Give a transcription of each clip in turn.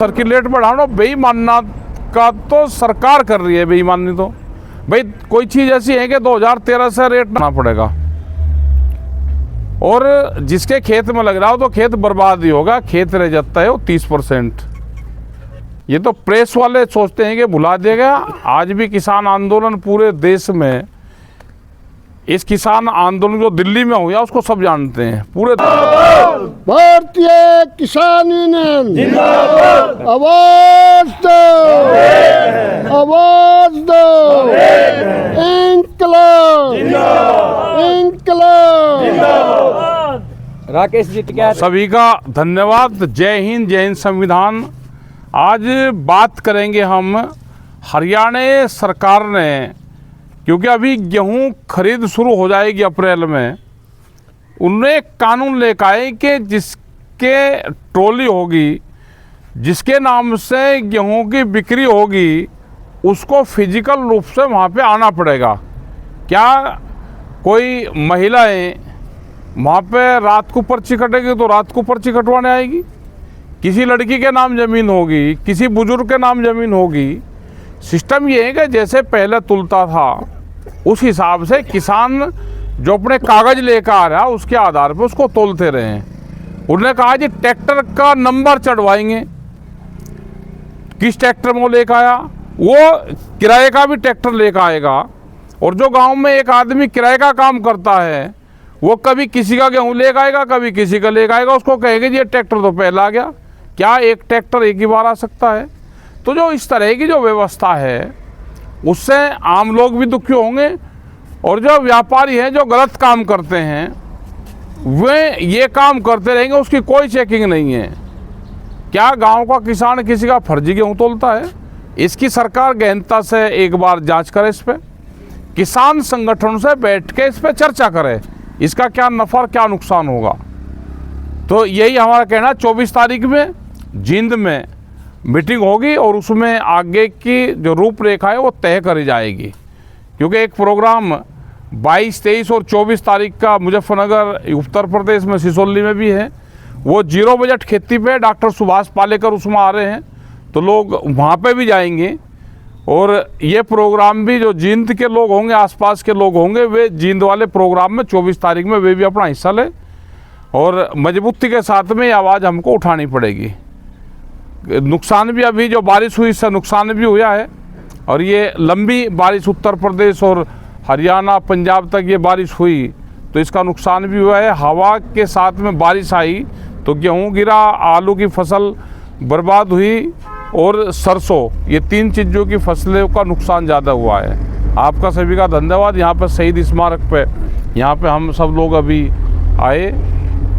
Circulate बढ़ाना बेईमानी का तो सरकार कर रही है। बेईमानी तो भाई कोई चीज़ ऐसी है कि 2013 से रेट ना पड़ेगा और जिसके खेत में लग रहा हो तो खेत बर्बाद ही होगा, खेत रह जाता है वो 30%। ये तो प्रेस वाले सोचते हैं कि भुला देगा। आज भी किसान आंदोलन पूरे देश में, इस किसान आंदोलन जो दिल्ली में हुआ उसको सब जानते हैं पूरे। भारतीय किसान यूनियन जिंदाबाद, आवाज दो, आवाज दो, इंकलाब इंकलाब जिंदाबाद। राकेश जी क्या सभी का धन्यवाद। जय हिंद, जय हिंद संविधान। आज बात करेंगे हम हरियाणा सरकार ने, क्योंकि अभी गेहूं खरीद शुरू हो जाएगी अप्रैल में, उन्होंने एक कानून लेकर आए कि जिसके ट्रॉली होगी, जिसके नाम से गेहूं की बिक्री होगी, उसको फिजिकल रूप से वहाँ पे आना पड़ेगा। क्या कोई महिलाएं वहाँ पे रात को पर्ची कटेगी तो रात को पर्ची कटवाने आएगी? किसी लड़की के नाम ज़मीन होगी, किसी बुजुर्ग के नाम ज़मीन होगी। सिस्टम ये है कि जैसे पहले तुलता था उस हिसाब से किसान जो अपने कागज़ लेकर आ रहा है उसके आधार पर उसको तोलते रहे। उन्होंने कहा जी ट्रैक्टर का नंबर चढ़वाएंगे, किस ट्रैक्टर में वो लेकर आया, वो किराए का भी ट्रैक्टर लेकर आएगा। और जो गांव में एक आदमी किराए का काम करता है वो कभी किसी का गेहूँ लेकर आएगा, कभी किसी का लेकर आएगा, उसको कहेंगे जी ये ट्रैक्टर तो पहला आ गया। क्या एक ट्रैक्टर एक ही बार आ सकता है? तो जो इस तरह की जो व्यवस्था है उससे आम लोग भी दुखी होंगे और जो व्यापारी हैं जो गलत काम करते हैं वे ये काम करते रहेंगे, उसकी कोई चेकिंग नहीं है। क्या गांव का किसान किसी का फर्जी गेहूँ तोलता है? इसकी सरकार गहनता से एक बार जांच करे, इस पर किसान संगठन से बैठ के इस पर चर्चा करे, इसका क्या नफ़ा और क्या नुकसान होगा। तो यही हमारा कहना, 24 तारीख में जींद में मीटिंग होगी और उसमें आगे की जो रूपरेखा है वो तय करी जाएगी। क्योंकि एक प्रोग्राम 22, 23 और 24 तारीख का मुजफ्फरनगर उत्तर प्रदेश में सिसोली में भी है। वो जीरो बजट खेती पे डॉक्टर सुभाष पालेकर उसमें आ रहे हैं, तो लोग वहाँ पे भी जाएंगे। और ये प्रोग्राम भी जो जींद के लोग होंगे, आसपास के लोग होंगे, वे जींद वाले प्रोग्राम में 24 तारीख में वे भी अपना हिस्सा लें। और मजबूती के साथ में ये आवाज़ हमको उठानी पड़ेगी। नुकसान भी, अभी जो बारिश हुई इससे नुकसान भी हुआ है और ये लंबी बारिश उत्तर प्रदेश और हरियाणा पंजाब तक ये बारिश हुई तो इसका नुकसान भी हुआ है। हवा के साथ में बारिश आई तो गेहूँ गिरा, आलू की फसल बर्बाद हुई और सरसों, ये 3 चीज़ों की फसलों का नुकसान ज़्यादा हुआ है। आपका सभी का धन्यवाद। यहाँ पर शहीद स्मारक पे यहाँ पे हम सब लोग अभी आए,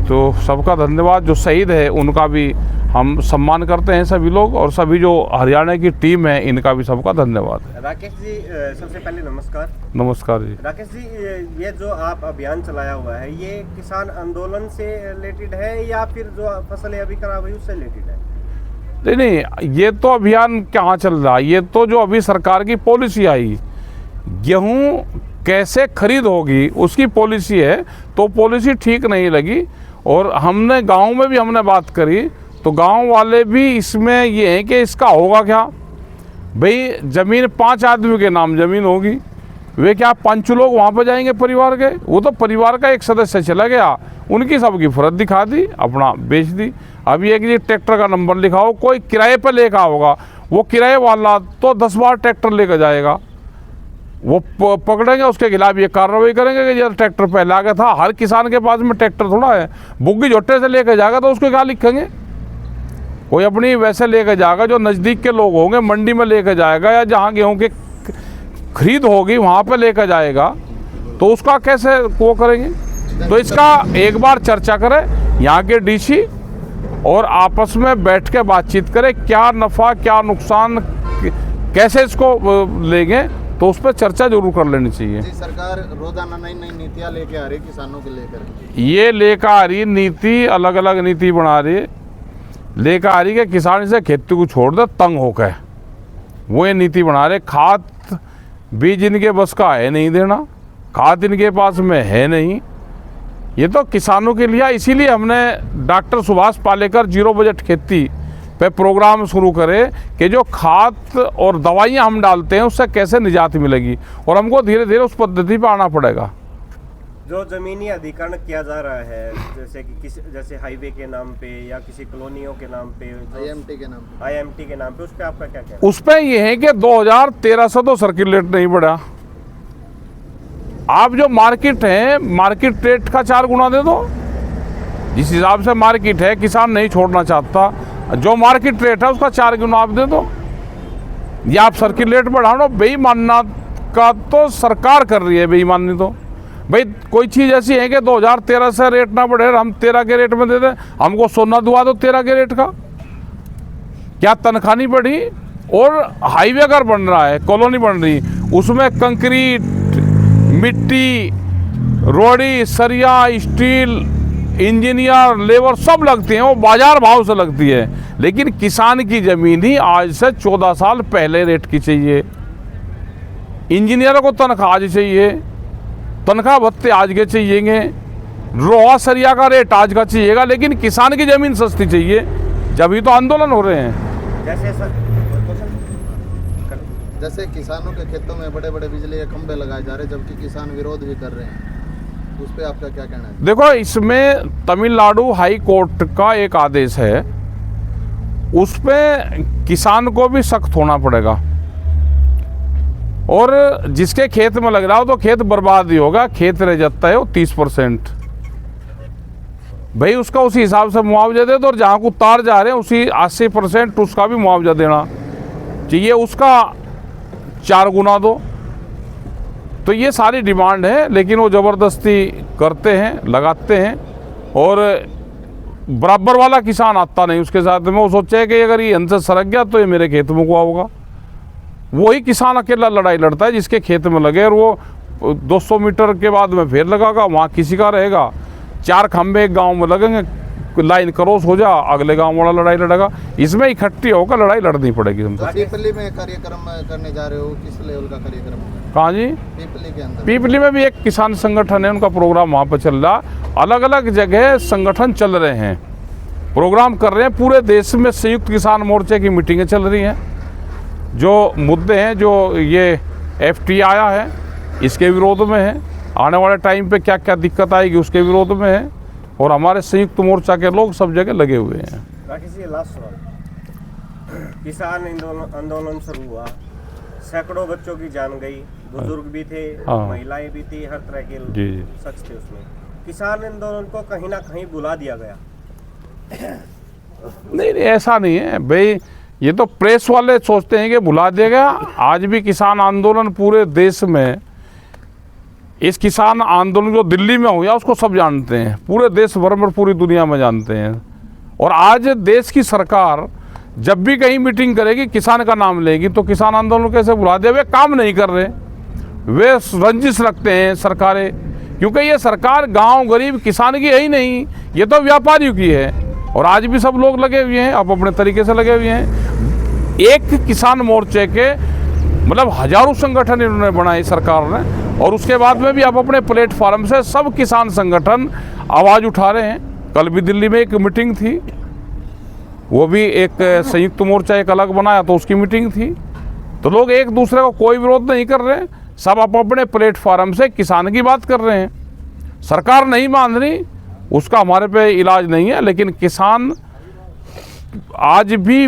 तो सबका धन्यवाद। जो शहीद है उनका भी हम सम्मान करते हैं सभी लोग, और सभी जो हरियाणा की टीम है इनका भी सबका धन्यवाद। राकेश जी सबसे पहले नमस्कार। नमस्कार जी। राकेश जी, ये जो आप अभियान चलाया हुआ है ये किसान आंदोलन से रिलेटेड है या फिर जो फसलें अभी खराब हुई उससे रिलेटेड है? नहीं, ये तो अभियान कहाँ चल रहा है, ये तो जो अभी सरकार की पॉलिसी आई, गेहूँ कैसे खरीद होगी उसकी पॉलिसी है, तो पॉलिसी ठीक नहीं लगी। और हमने गाँव में भी हमने बात करी तो गांव वाले भी इसमें ये है कि इसका होगा क्या भाई, ज़मीन 5 आदमी के नाम ज़मीन होगी, वे क्या 5 लोग वहाँ पर जाएंगे परिवार के? वो तो परिवार का एक सदस्य चला गया, उनकी सबकी फरत दिखा दी, अपना बेच दी। अब ये कि ट्रैक्टर का नंबर लिखाओ, कोई किराए पर लेकर होगा, वो किराए वाला तो 10 बार ट्रैक्टर लेकर जाएगा, वो पकड़ेंगे, उसके खिलाफ ये कार्रवाई करेंगे कि ये ट्रैक्टर पहले आ गया था। हर किसान के पास में ट्रैक्टर थोड़ा है, बुग्गी झोटे से लेकर जाएगा तो उसको क्या लिखेंगे? कोई अपनी वैसे लेकर जाएगा, जो नज़दीक के लोग होंगे मंडी में लेकर जाएगा या जहाँ गेहूँ की खरीद होगी वहाँ पर लेकर जाएगा, तो उसका कैसे वो करेंगे? तो इसका एक बार चर्चा करें यहाँ के डीसी और आपस में बैठ के बातचीत करें, क्या नफ़ा क्या नुकसान, कैसे इसको लेंगे, तो उस पर चर्चा जरूर कर लेनी चाहिए। सरकार रोजाना नई नई नीतियाँ लेके आ रही किसानों के लेकर, ये लेकर आ रही नीति, अलग अलग नीति बना रही है, लेकर आ रही है कि किसान से खेती को छोड़ दे तंग होकर, वो ये नीति बना रहे। खाद बीज इनके बस का है नहीं देना, खाद इनके पास में है नहीं, ये तो किसानों के लिए। इसीलिए हमने doctor Subhash Palekar zero budget खेती पे प्रोग्राम शुरू करें कि जो खाद और दवाइयाँ हम डालते हैं उससे कैसे निजात मिलेगी, और हमको धीरे धीरे उस पद्धति पर आना पड़ेगा। जो जमीनी अधिग्रहण किया जा रहा है, जैसे हाईवे के नाम पे या किसी कॉलोनियों के नाम पे, आईएमटी के नाम पे, उस पे आपका क्या कहना है? उस पर यह है कि 2013 से तो सर्किल रेट नहीं बढ़ा। आप जो मार्केट है, मार्केट रेट का 4 गुना दे दो। जिस हिसाब से मार्केट है, किसान नहीं छोड़ना चाहता, जो मार्केट रेट है उसका 4 गुना आप दे दो, या आप सर्किल रेट बढ़ा दो। बेईमानी का तो सरकार कर रही है, बेईमानी तो भाई कोई चीज़ ऐसी है कि 2013 से रेट ना बढ़े, हम 13 के रेट में दे दें, हमको सोना दुआ दो 13 के रेट का, क्या तनख्वाह नहीं बढ़ी? और हाईवे अगर बन रहा है, कॉलोनी बन रही, उसमें कंक्रीट, मिट्टी, रोड़ी, सरिया, स्टील, इंजीनियर, लेबर सब लगती हैं, वो बाजार भाव से लगती है। लेकिन किसान की ज़मीन ही आज से 14 साल पहले रेट की चाहिए। इंजीनियरों को तनख्वाह आज चाहिए, तनख्वाह भत्ते आज के चाहिएंगे, रोहा सरिया का रेट आज का चाहिएगा, लेकिन किसान की ज़मीन सस्ती चाहिए। जब ही तो आंदोलन हो रहे हैं। जैसे किसानों के खेतों में बड़े बड़े बिजली के खंभे लगाए जा रहे हैं, जबकि किसान विरोध भी कर रहे हैं, उस पर आपका क्या कहना है? देखो, इसमें तमिलनाडु हाई कोर्ट का एक आदेश है, उस पे किसान को भी सख्त होना पड़ेगा। और जिसके खेत में लग रहा हो तो खेत बर्बाद ही होगा, खेत रह जाता है वो 30%, भाई उसका उसी हिसाब से मुआवजा दे दो, और जहाँ को तार जा रहे हैं उसी 80% उसका भी मुआवजा देना चाहिए, उसका 4 गुना दो। तो ये सारी डिमांड है, लेकिन वो ज़बरदस्ती करते हैं, लगाते हैं, और बराबर वाला किसान आता नहीं उसके साथ में। वो सोचे कि अगर ये हमसे सरक गया तो ये मेरे खेत में हुआ होगा। वही किसान अकेला लड़ाई लड़ता है जिसके खेत में लगे, और वो 200 मीटर के बाद में फिर लगागा, वहाँ किसी का रहेगा। 4 खंभे एक गांव में लगेंगे, लाइन क्रॉस हो जा, अगले गांव वाला लड़ाई लड़ेगा। इसमें इकट्ठी होकर लड़ाई लड़नी पड़ेगी हमको। पीपली में कार्यक्रम करने जा रहे हो, किस लेवल का कार्यक्रम होगा? कहाँ जी? पीपली के अंदर। पीपली में भी एक किसान संगठन है, उनका प्रोग्राम वहाँ पर चल रहा। अलग अलग जगह संगठन चल रहे हैं, प्रोग्राम कर रहे हैं। पूरे देश में संयुक्त किसान मोर्चे की मीटिंगें चल रही हैं। जो मुद्दे हैं, जो ये FTA आया है, इसके विरोध में है, आने वाले टाइम पे क्या क्या दिक्कत आएगी उसके विरोध में है, और हमारे संयुक्त मोर्चा के लोग सब जगह लगे हुए हैं। लास्ट सवाल, किसान आंदोलन शुरू हुआ, सैकड़ों बच्चों की जान गई, बुजुर्ग भी थे, महिलाएं भी थी, हर तरह के शख्स थे उसमें। किसान आंदोलन को कहीं ना कहीं बुला दिया गया। नहीं, ऐसा नहीं है भाई, ये तो प्रेस वाले सोचते हैं कि भुला देगा। आज भी किसान आंदोलन पूरे देश में, इस किसान आंदोलन जो दिल्ली में हुआ उसको सब जानते हैं, पूरे देश भर में, पूरी दुनिया में जानते हैं। और आज देश की सरकार जब भी कहीं मीटिंग करेगी, किसान का नाम लेगी, तो किसान आंदोलन कैसे भुला दे? वे काम नहीं कर रहे, वे रंजिश रखते हैं सरकारें, क्योंकि ये सरकार गांव गरीब किसान की है ही नहीं, ये तो व्यापारियों की है। और आज भी सब लोग लगे हुए हैं, अब अपने तरीके से लगे हुए हैं। एक किसान मोर्चे के मतलब हजारों संगठन इन्होंने बनाए सरकार ने, और उसके बाद में भी अब अपने प्लेटफॉर्म से सब किसान संगठन आवाज़ उठा रहे हैं। कल भी दिल्ली में एक मीटिंग थी, वो भी एक संयुक्त मोर्चा एक अलग बनाया तो उसकी मीटिंग थी। तो लोग एक दूसरे को कोई विरोध नहीं कर रहे, सब अपने प्लेटफॉर्म से किसान की बात कर रहे हैं। सरकार नहीं मान रही, उसका हमारे पे इलाज नहीं है, लेकिन किसान आज भी